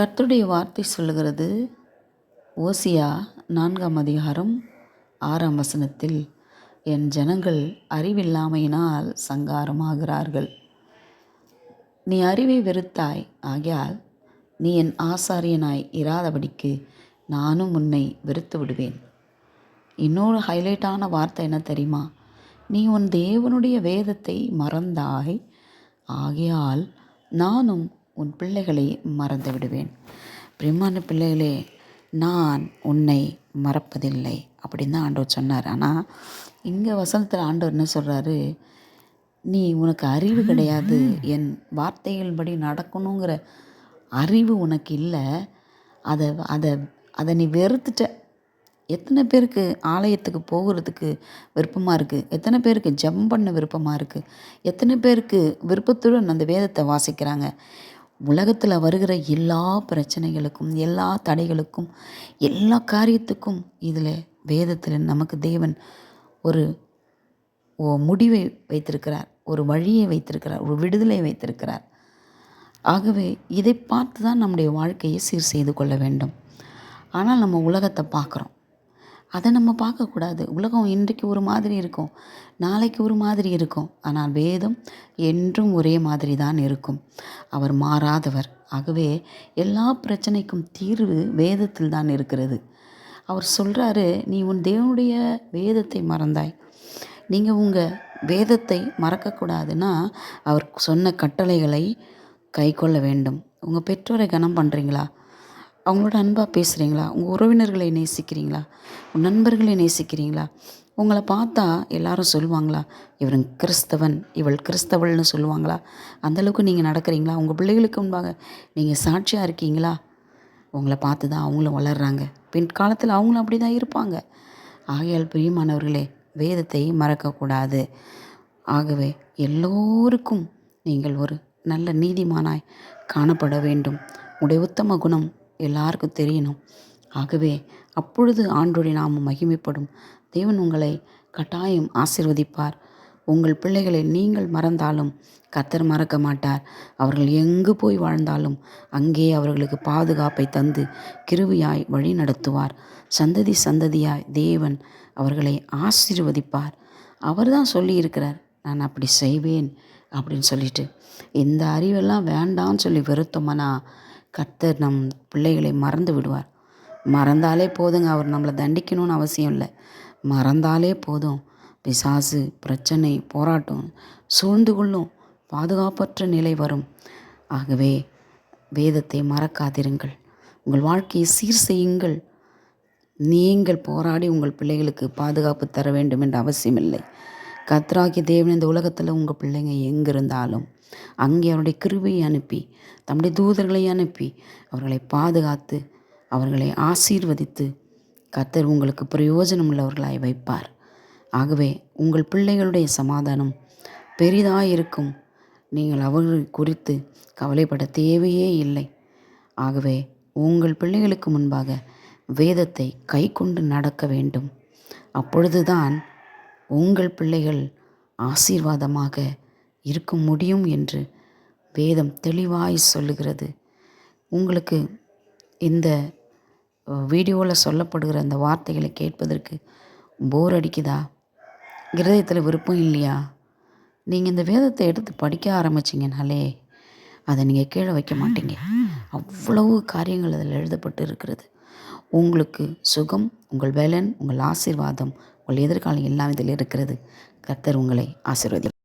கர்த்தருடைய வார்த்தை சொல்லுகிறது, ஓசியா 4ஆம் அதிகாரம் 6ஆம் வசனத்தில், என் ஜனங்கள் அறிவில்லாமையினால் சங்காரமாகிறார்கள். நீ அறிவை வெறுத்தாய், ஆகையால் நீ என் ஆசாரியனாய் இராதபடிக்கு நானும் உன்னை வெறுத்து விடுவேன். இன்னொரு ஹைலைட்டான வார்த்தை என்ன தெரியுமா? நீ உன் தேவனுடைய வேதத்தை மறந்தாய், ஆகையால் நானும் உன் பிள்ளைகளை மறந்து விடுவேன். பிரியமான பிள்ளைகளே, நான் உன்னை மறப்பதில்லை அப்படின்னு தான் ஆண்டவர் சொன்னார். ஆனால் இங்கே வசனத்தில் ஆண்டவர் என்ன சொல்கிறாரு? நீ உனக்கு அறிவு கிடையாது, என் வார்த்தைகள் படி நடக்கணுங்கிற அறிவு உனக்கு இல்லை. அதை அதை அதை நீ வெறுத்துட்ட. எத்தனை பேருக்கு ஆலயத்துக்கு போகிறதுக்கு விருப்பமாக இருக்குது? எத்தனை பேருக்கு ஜெபம் பண்ண விருப்பமாக இருக்குது? எத்தனை பேருக்கு விருப்பத்துடன் அந்த வேதத்தை வாசிக்கிறாங்க? உலகத்தில் வருகிற எல்லா பிரச்சனைகளுக்கும், எல்லா தடைகளுக்கும், எல்லா காரியத்துக்கும் இதில் வேதத்தில் நமக்கு தேவன் ஒரு முடிவை வைத்திருக்கிறார், ஒரு வழியை வைத்திருக்கிறார், ஒரு விடுதலை வைத்திருக்கிறார். ஆகவே இதை பார்த்து தான் நம்முடைய வாழ்க்கையை சீர் செய்து கொள்ள வேண்டும். ஆனால் நம்ம உலகத்தை பார்க்குறோம், அதை நம்ம பார்க்கக்கூடாது. உலகம் இன்றைக்கு ஒரு மாதிரி இருக்கும், நாளைக்கு ஒரு மாதிரி இருக்கும். ஆனால் வேதம் என்றும் ஒரே மாதிரி தான் இருக்கும். அவர் மாறாதவர். ஆகவே எல்லா பிரச்சனைக்கும் தீர்வு வேதத்தில் தான் இருக்கிறது. அவர் சொல்கிறாரு, நீ உன் தேவனுடைய வேதத்தை மறந்தாய். நீங்கள் உங்கள் வேதத்தை மறக்கக்கூடாதுன்னா அவர் சொன்ன கட்டளைகளை கை கொள்ள வேண்டும். உங்கள் பெற்றோரை கனம் பண்ணுறீங்களா? அவங்களோட அன்பாக பேசுகிறீங்களா? உங்கள் உறவினர்களை நேசிக்கிறீங்களா? உங்கள் நண்பர்களை நேசிக்கிறீங்களா? உங்களை பார்த்தா எல்லாரும் சொல்லுவாங்களா, இவர் கிறிஸ்தவன், இவள் கிறிஸ்தவள்னு சொல்லுவாங்களா? அந்தளவுக்கு நீங்கள் நடக்கிறீங்களா? உங்கள் பிள்ளைகளுக்கு முன்பாக நீங்கள் சாட்சியாக இருக்கீங்களா? உங்களை பார்த்து தான் அவங்களும் வளர்கிறாங்க. பின்காலத்தில் அவங்களும் அப்படி தான் இருப்பாங்க. ஆகையால் பிரியமானவர்களே, வேதத்தை மறக்கக்கூடாது. ஆகவே எல்லோருக்கும் நீங்கள் ஒரு நல்ல நீதிமானாய் காணப்பட வேண்டும். உடைய உத்தம குணம் எல்லாருக்கும் தெரியணும். ஆகவே அப்பொழுது ஆண்டவருடைய நாமம் மகிமைப்படும். தேவன் உங்களை கட்டாயம் ஆசீர்வதிப்பார். உங்கள் பிள்ளைகளை நீங்கள் மறந்தாலும் கர்த்தர் மறக்க மாட்டார். அவர்கள் எங்கு போய் வாழ்ந்தாலும் அங்கே அவர்களுக்கு பாதுகாப்பை தந்து கிருபையாய் வழி நடத்துவார். சந்ததி சந்ததியாய் தேவன் அவர்களை ஆசீர்வதிப்பார். அவர் தான் சொல்லியிருக்கிறார், நான் அப்படி செய்வேன் அப்படின்னு சொல்லிட்டு. இந்த அறிவெல்லாம் வேண்டான்னு சொல்லி வெறுத்தோம்னா கர்த்தர் நம் பிள்ளைகளை மறந்து விடுவார். மறந்தாலே போதுங்க, அவர் நம்மளை தண்டிக்கணும்னு அவசியம் இல்லை. மறந்தாலே போதும், பிசாசு, பிரச்சனை, போராட்டம் சூழ்ந்து கொள்ளும், பாதுகாப்பற்ற நிலை வரும். ஆகவே வேதத்தை மறக்காதிருங்கள். உங்கள் வாழ்க்கையை சீர் செய்யுங்கள். நீங்கள் போராடி உங்கள் பிள்ளைகளுக்கு பாதுகாப்பு தர வேண்டும் என்ற அவசியமில்லை. கர்த்தராகிய தேவன் இந்த உலகத்தில் உங்கள் பிள்ளைங்க எங்கிருந்தாலும் அங்கே அவருடைய கிருபையை அனுப்பி, தம்முடைய தூதர்களை அனுப்பி அவர்களை பாதுகாத்து அவர்களை ஆசீர்வதித்து கர்த்தர் உங்களுக்கு பிரயோஜனம் உள்ளவர்களாய் வைப்பார். ஆகவே உங்கள் பிள்ளைகளுடைய சமாதானம் பெரிதாக இருக்கும். நீங்கள் அவர்கள் குறித்து கவலைப்பட தேவையே இல்லை. ஆகவே உங்கள் பிள்ளைகளுக்கு முன்பாக வேதத்தை கை கொண்டு நடக்க வேண்டும். அப்பொழுதுதான் உங்கள் பிள்ளைகள் ஆசீர்வாதமாக இருக்க முடியும் என்று வேதம் தெளிவாய் சொல்லுகிறது. உங்களுக்கு இந்த வீடியோவில் சொல்லப்படுகிற அந்த வார்த்தைகளை கேட்பதற்கு போர் அடிக்குதா? இருதயத்தில் விருப்பம் இல்லையா? நீங்கள் இந்த வேதத்தை எடுத்து படிக்க ஆரம்பிச்சிங்கனாலே அதை நீங்கள் கீழே வைக்க மாட்டீங்க. அவ்வளவு காரியங்கள் அதில் எழுதப்பட்டு இருக்கிறது. உங்களுக்கு சுகம், உங்கள் பலன், உங்கள் ஆசீர்வாதம், உங்கள் எதிர்காலம் எல்லாம் இதில் இருக்கிறது. கர்த்தர் உங்களை ஆசீர்வதி.